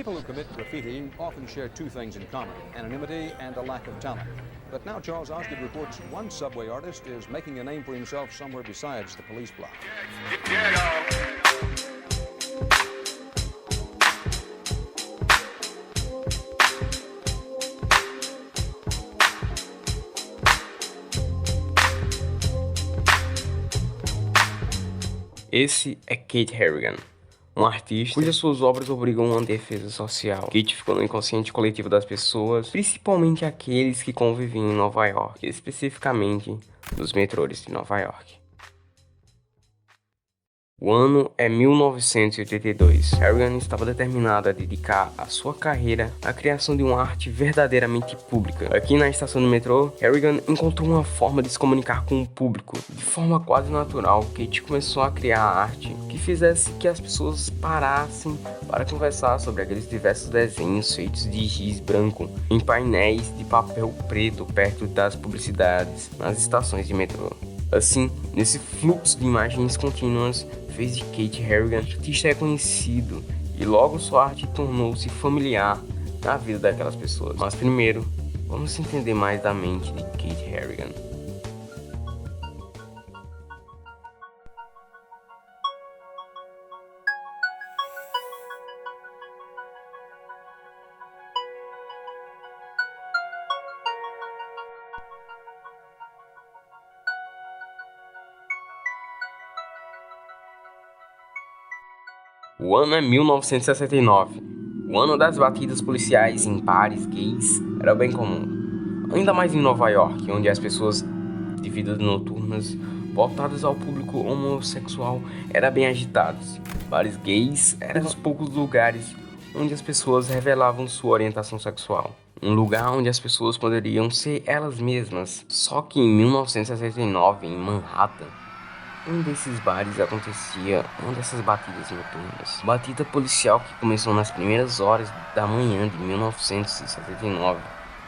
People who commit graffiti often share two things in common: anonymity and a lack of talent. But now Charles Osgood reports one subway artist is making a name for himself somewhere besides the police block. Esse é Kate Harrigan, um artista cujas suas obras obrigam uma defesa social. Kate ficou no inconsciente coletivo das pessoas, principalmente aqueles que conviviam em Nova York, especificamente nos metrôs de Nova York. O ano é 1982. Harrigan estava determinada a dedicar a sua carreira à criação de uma arte verdadeiramente pública. Aqui na estação do metrô, Harrigan encontrou uma forma de se comunicar com o público. De forma quase natural, Kate começou a criar arte que fizesse que as pessoas parassem para conversar sobre aqueles diversos desenhos feitos de giz branco em painéis de papel preto perto das publicidades nas estações de metrô. Assim, nesse fluxo de imagens contínuas, fez de Kate Harrigan um artista reconhecido e logo sua arte tornou-se familiar na vida daquelas pessoas. Mas primeiro, vamos entender mais da mente de Kate Harrigan. O ano é 1969. O ano das batidas policiais em bares gays era bem comum. Ainda mais em Nova York, onde as pessoas de vidas noturnas voltadas ao público homossexual eram bem agitados. Bares gays eram os poucos lugares onde as pessoas revelavam sua orientação sexual. Um lugar onde as pessoas poderiam ser elas mesmas. Só que em 1969, em Manhattan, um desses bares acontecia uma dessas batidas noturnas. Batida policial que começou nas primeiras horas da manhã de 1979,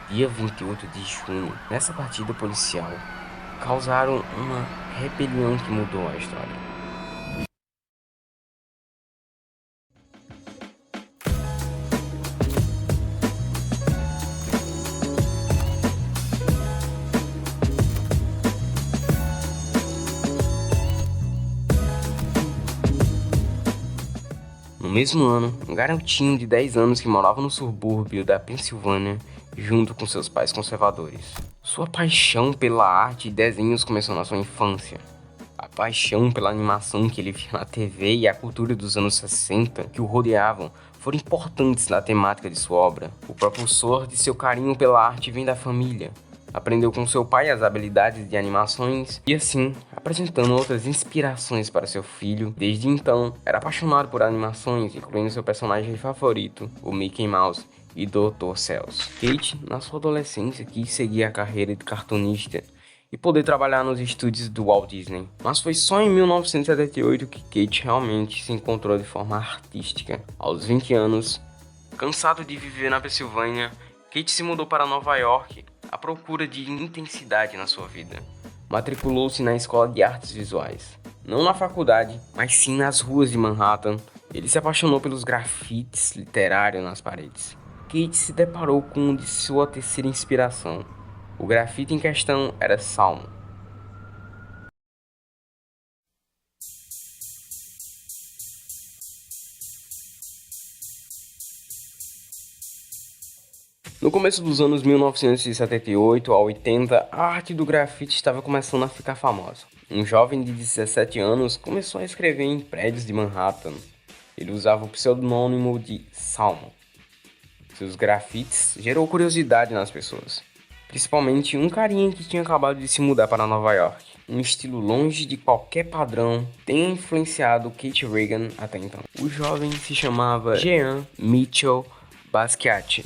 dia 28 de junho. Nessa batida policial, causaram uma rebelião que mudou a história. No mesmo ano, um garotinho de 10 anos que morava no subúrbio da Pensilvânia junto com seus pais conservadores. Sua paixão pela arte e desenhos começou na sua infância. A paixão pela animação que ele via na TV e a cultura dos anos 60 que o rodeavam foram importantes na temática de sua obra. O propulsor de seu carinho pela arte vem da família. Aprendeu com seu pai as habilidades de animações e assim, apresentando outras inspirações para seu filho. Desde então, era apaixonado por animações, incluindo seu personagem favorito, o Mickey Mouse e Dr. Seuss. Kate, na sua adolescência, quis seguir a carreira de cartunista e poder trabalhar nos estúdios do Walt Disney. Mas foi só em 1978 que Kate realmente se encontrou de forma artística. Aos 20 anos, cansado de viver na Pensilvânia, Kate se mudou para Nova York à procura de intensidade na sua vida. Matriculou-se na Escola de Artes Visuais. Não na faculdade, mas sim nas ruas de Manhattan. Ele se apaixonou pelos grafites literários nas paredes. Kate se deparou com de sua terceira inspiração. O grafite em questão era Salmo. No começo dos anos 1978 a 80, a arte do grafite estava começando a ficar famosa. Um jovem de 17 anos começou a escrever em prédios de Manhattan. Ele usava o pseudônimo de Salmo. Seus grafites gerou curiosidade nas pessoas, principalmente um carinha que tinha acabado de se mudar para Nova York. Um estilo longe de qualquer padrão tenha influenciado Kate Harrigan até então. O jovem se chamava Jean Mitchell Basquiat,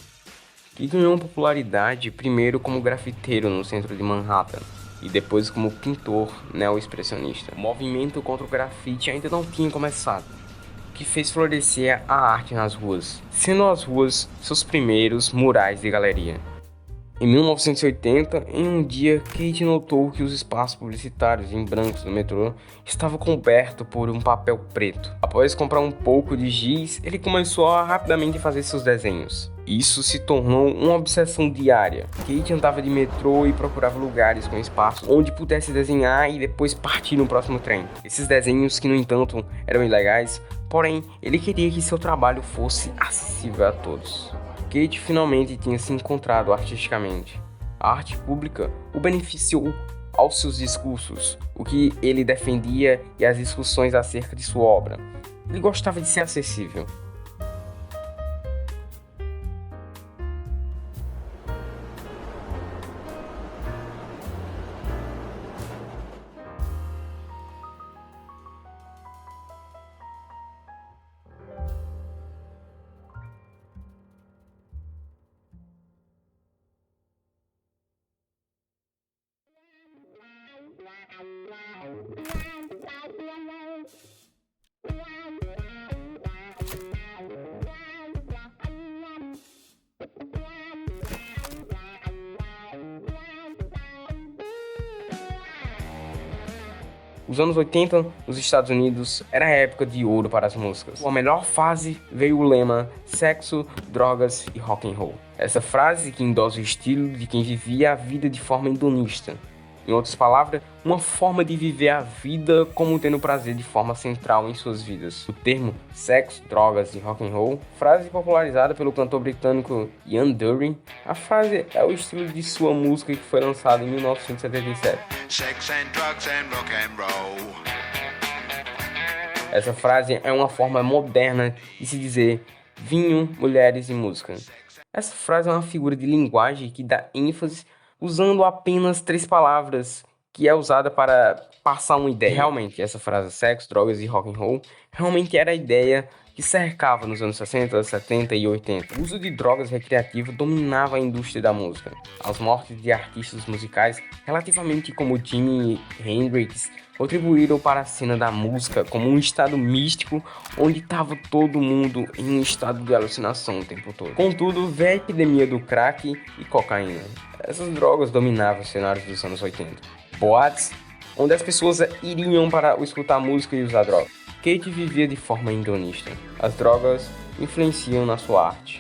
que ganhou popularidade primeiro como grafiteiro no centro de Manhattan e depois como pintor neo-expressionista. O movimento contra o grafite ainda não tinha começado, o que fez florescer a arte nas ruas, sendo as ruas seus primeiros murais de galeria. Em 1980, em um dia, Kate notou que os espaços publicitários em brancos do metrô estavam cobertos por um papel preto. Após comprar um pouco de giz, ele começou a rapidamente fazer seus desenhos. Isso se tornou uma obsessão diária. Kate andava de metrô e procurava lugares com espaço onde pudesse desenhar e depois partir no próximo trem. Esses desenhos, que no entanto eram ilegais, porém ele queria que seu trabalho fosse acessível a todos. Kate finalmente tinha se encontrado artisticamente. A arte pública o beneficiou aos seus discursos, o que ele defendia e as discussões acerca de sua obra. Ele gostava de ser acessível. Os anos 80 nos Estados Unidos era a época de ouro para as músicas. A melhor fase veio o lema sexo, drogas e rock and roll. Essa frase que endossa o estilo de quem vivia a vida de forma hedonista. Em outras palavras, uma forma de viver a vida como tendo prazer de forma central em suas vidas. O termo sexo, drogas e rock and roll, frase popularizada pelo cantor britânico Ian Dury, a frase é o estilo de sua música que foi lançada em 1977. Sex and drugs and rock and roll. Essa frase é uma forma moderna de se dizer vinho, mulheres e música. Essa frase é uma figura de linguagem que dá ênfase usando apenas 3 palavras, que é usada para passar uma ideia. Realmente, essa frase sexo, drogas e rock and roll realmente era a ideia que cercava nos anos 60, 70 e 80. O uso de drogas recreativas dominava a indústria da música. As mortes de artistas musicais, relativamente como Jimi Hendrix, contribuíram para a cena da música como um estado místico onde estava todo mundo em um estado de alucinação o tempo todo. Contudo, veio a epidemia do crack e cocaína. Essas drogas dominavam os cenários dos anos 80. Boates, onde as pessoas iriam para escutar música e usar drogas. Kate vivia de forma hedonista. As drogas influenciam na sua arte.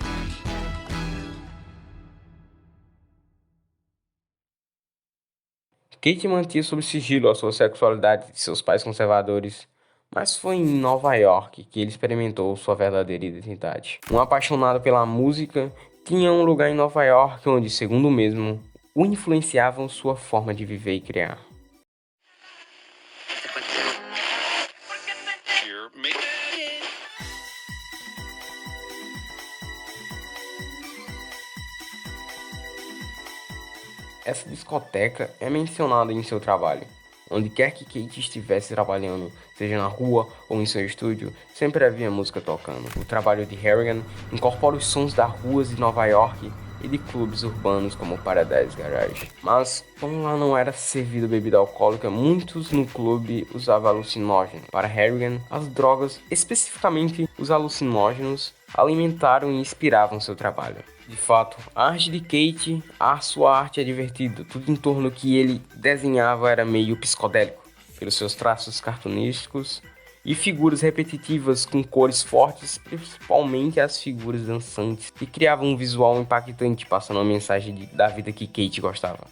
Kate mantinha sob sigilo a sua sexualidade de seus pais conservadores, mas foi em Nova York que ele experimentou sua verdadeira identidade. Um apaixonado pela música, tinha um lugar em Nova York onde, segundo o mesmo, o influenciavam sua forma de viver e criar. Essa discoteca é mencionada em seu trabalho. Onde quer que Kate estivesse trabalhando, seja na rua ou em seu estúdio, sempre havia música tocando. O trabalho de Harrigan incorpora os sons das ruas de Nova York e de clubes urbanos como Paradise Garage. Mas, como lá não era servida bebida alcoólica, muitos no clube usavam alucinógenos. Para Harrigan, as drogas, especificamente os alucinógenos, alimentaram e inspiravam seu trabalho. De fato, a arte de Kate, a sua arte é divertida. Tudo em torno que ele desenhava era meio psicodélico, pelos seus traços cartunísticos e figuras repetitivas com cores fortes, principalmente as figuras dançantes, que criavam um visual impactante, passando uma mensagem da vida que Kate gostava.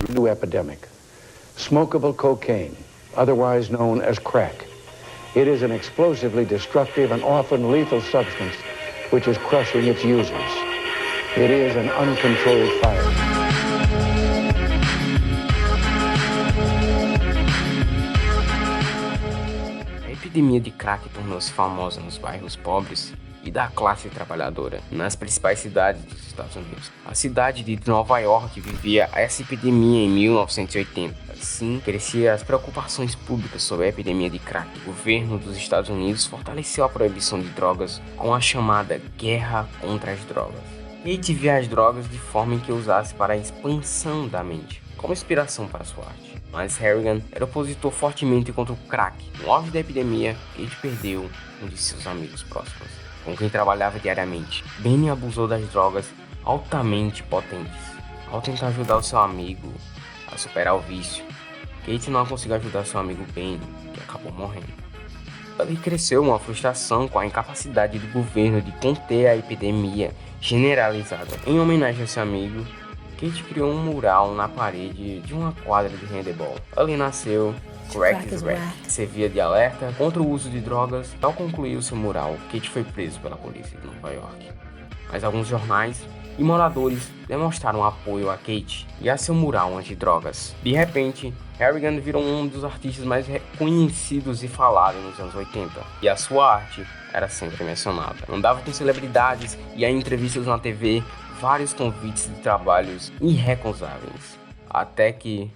New epidemic, smokable cocaine, otherwise known as crack. It is an explosively destructive and often lethal substance which is crushing its users. It is an uncontrolled fire. A epidemia de crack tornou-se famosa nos bairros pobres e da classe trabalhadora, nas principais cidades dos Estados Unidos. A cidade de Nova York vivia essa epidemia em 1980. Assim, cresciam as preocupações públicas sobre a epidemia de crack. O governo dos Estados Unidos fortaleceu a proibição de drogas com a chamada Guerra contra as Drogas. Kate via as drogas de forma em que usasse para a expansão da mente, como inspiração para sua arte. Mas Harrigan era opositor fortemente contra o crack. No auge da epidemia, Kate perdeu um de seus amigos próximos, com quem trabalhava diariamente. Benny abusou das drogas altamente potentes. Ao tentar ajudar o seu amigo a superar o vício, Kate não conseguiu ajudar seu amigo Ben, que acabou morrendo. Ali cresceu uma frustração com a incapacidade do governo de conter a epidemia generalizada. Em homenagem a seu amigo, Kate criou um mural na parede de uma quadra de handebol. Ali nasceu Crack is Whack, que servia de alerta contra o uso de drogas. Ao concluir o seu mural, Kate foi preso pela polícia de Nova York. Mas alguns jornais e moradores demonstraram apoio a Kate e a seu mural anti-drogas. De repente, Harrigan virou um dos artistas mais reconhecidos e falados nos anos 80, e a sua arte era sempre mencionada. Andava com celebridades e em entrevistas na TV, vários convites de trabalhos irrecusáveis. Até que...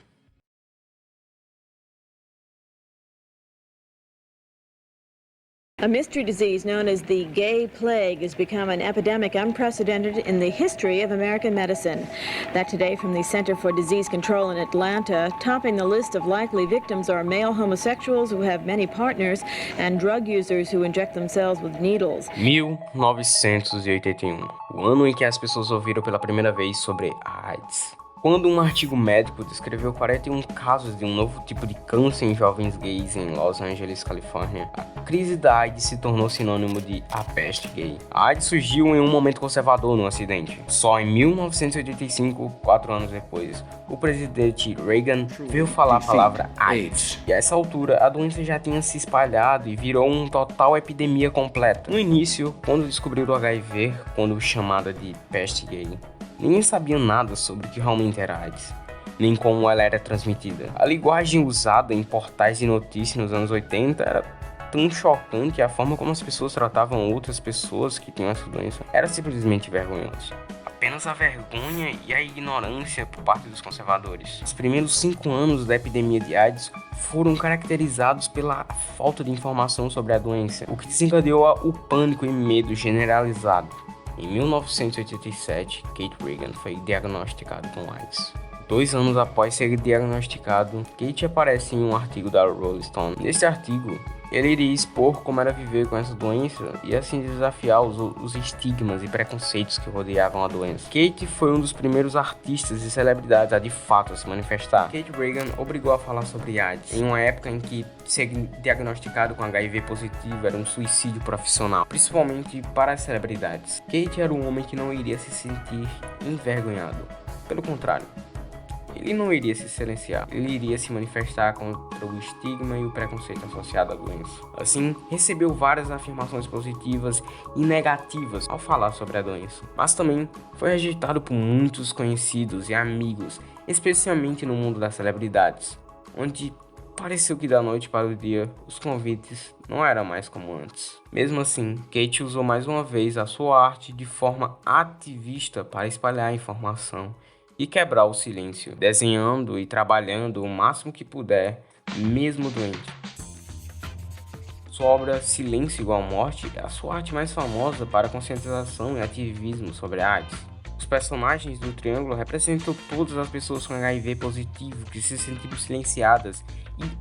A mystery disease known as the gay plague has become an epidemic unprecedented in the history of American medicine. That today from the Center for Disease Control in Atlanta, topping the list of likely victims are male homosexuals who have many partners and drug users who inject themselves with needles. 1981, o ano em que as pessoas ouviram pela primeira vez sobre a AIDS. Quando um artigo médico descreveu 41 casos de um novo tipo de câncer em jovens gays em Los Angeles, Califórnia, a crise da AIDS se tornou sinônimo de a peste gay. A AIDS surgiu em um momento conservador no Ocidente. Só em 1985, 4 anos depois, o presidente Reagan veio falar a palavra AIDS. E a essa altura, a doença já tinha se espalhado e virou uma total epidemia completa. No início, quando descobriram o HIV, quando chamada de peste gay, ninguém sabia nada sobre o que realmente era AIDS, nem como ela era transmitida. A linguagem usada em portais de notícias nos anos 80 era tão chocante que a forma como as pessoas tratavam outras pessoas que tinham essa doença era simplesmente vergonhosa. Apenas a vergonha e a ignorância por parte dos conservadores. Os primeiros 5 anos da epidemia de AIDS foram caracterizados pela falta de informação sobre a doença, o que desencadeou o pânico e medo generalizado. Em 1987, Kate Reagan foi diagnosticada com AIDS. 2 anos após ser diagnosticado, Kate aparece em um artigo da Rolling Stone. Nesse artigo, ele iria expor como era viver com essa doença e assim desafiar os estigmas e preconceitos que rodeavam a doença. Kate foi um dos primeiros artistas e celebridades a de fato se manifestar. Kate Reagan obrigou a falar sobre AIDS em uma época em que ser diagnosticado com HIV positivo era um suicídio profissional, principalmente para as celebridades. Kate era um homem que não iria se sentir envergonhado. Pelo contrário, ele não iria se silenciar, ele iria se manifestar contra o estigma e o preconceito associado à doença. Assim, recebeu várias afirmações positivas e negativas ao falar sobre a doença, mas também foi rejeitado por muitos conhecidos e amigos, especialmente no mundo das celebridades, onde pareceu que da noite para o dia os convites não eram mais como antes. Mesmo assim, Kate usou mais uma vez a sua arte de forma ativista para espalhar a informação e quebrar o silêncio, desenhando e trabalhando o máximo que puder, mesmo doente. Sua obra Silêncio Igual Morte é a sua arte mais famosa para conscientização e ativismo sobre a AIDS. Os personagens do Triângulo representam todas as pessoas com HIV positivo que se sentiram silenciadas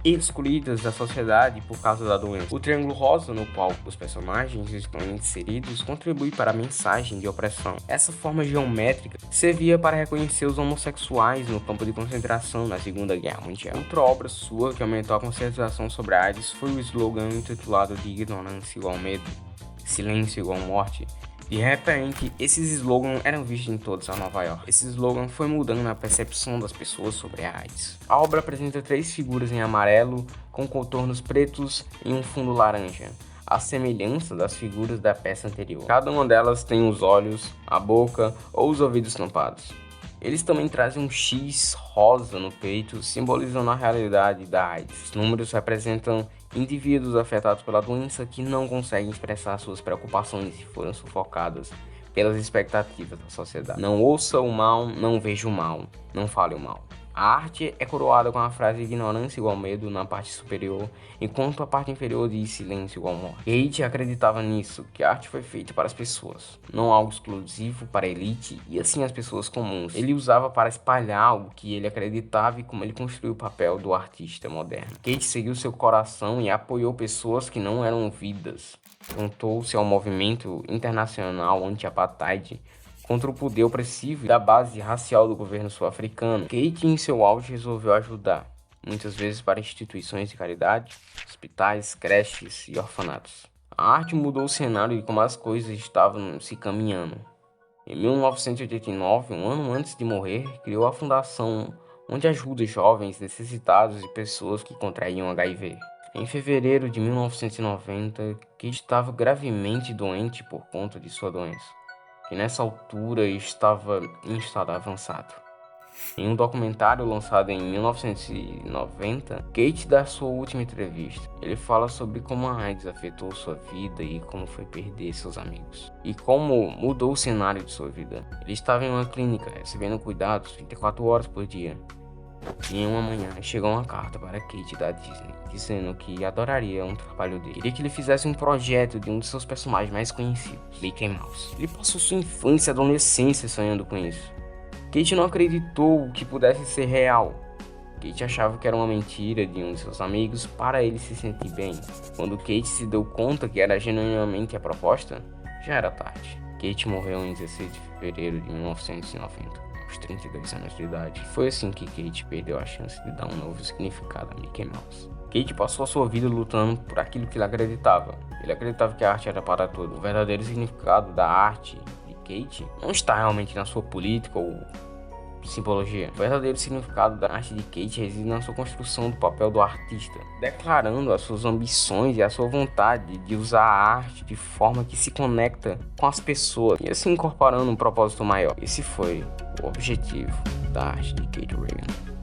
e excluídas da sociedade por causa da doença. O Triângulo Rosa, no qual os personagens estão inseridos, contribui para a mensagem de opressão. Essa forma geométrica servia para reconhecer os homossexuais no campo de concentração na Segunda Guerra Mundial. Outra obra sua que aumentou a conscientização sobre a AIDS foi o slogan intitulado de Ignorância Igual Medo, Silêncio Igual Morte. De repente, esses slogans eram vistos em todos a Nova York. Esse slogan foi mudando a percepção das pessoas sobre a AIDS. A obra apresenta 3 figuras em amarelo com contornos pretos em um fundo laranja, à semelhança das figuras da peça anterior. Cada uma delas tem os olhos, a boca ou os ouvidos tampados. Eles também trazem um X rosa no peito, simbolizando a realidade da AIDS. Os números representam indivíduos afetados pela doença que não conseguem expressar suas preocupações e foram sufocados pelas expectativas da sociedade. Não ouça o mal, não veja o mal, não fale o mal. A arte é coroada com a frase ignorância igual medo na parte superior, enquanto a parte inferior diz silêncio igual morte. Kate acreditava nisso, que a arte foi feita para as pessoas, não algo exclusivo para a elite e assim as pessoas comuns. Ele usava para espalhar algo que ele acreditava e como ele construiu o papel do artista moderno. Kate seguiu seu coração e apoiou pessoas que não eram ouvidas. Juntou-se ao movimento internacional anti-apartheid contra o poder opressivo da base racial do governo sul-africano. Kate, em seu auge, resolveu ajudar, muitas vezes para instituições de caridade, hospitais, creches e orfanatos. A arte mudou o cenário de como as coisas estavam se caminhando. Em 1989, um ano antes de morrer, criou a fundação onde ajuda jovens necessitados e pessoas que contraíam HIV. Em fevereiro de 1990, Kate estava gravemente doente por conta de sua doença, que nessa altura estava em estado avançado. Em um documentário lançado em 1990, Kate dá sua última entrevista. Ele fala sobre como a AIDS afetou sua vida e como foi perder seus amigos. E como mudou o cenário de sua vida. Ele estava em uma clínica, recebendo cuidados 24 horas por dia. E em uma manhã chegou uma carta para Kate da Disney, dizendo que adoraria um trabalho dele. Queria que ele fizesse um projeto de um de seus personagens mais conhecidos, Mickey Mouse. Ele passou sua infância e adolescência sonhando com isso. Kate não acreditou que pudesse ser real. Kate achava que era uma mentira de um de seus amigos para ele se sentir bem. Quando Kate se deu conta que era genuinamente a proposta, já era tarde. Kate morreu em 16 de fevereiro de 1990, aos 32 anos de idade. Foi assim que Kate perdeu a chance de dar um novo significado a Mickey Mouse. Kate passou a sua vida lutando por aquilo que ele acreditava. Ele acreditava que a arte era para tudo. O verdadeiro significado da arte Kate não está realmente na sua política ou simbologia. O verdadeiro significado da arte de Kate reside na sua construção do papel do artista, declarando as suas ambições e a sua vontade de usar a arte de forma que se conecta com as pessoas e assim incorporando um propósito maior. Esse foi o objetivo da arte de Kate Reagan.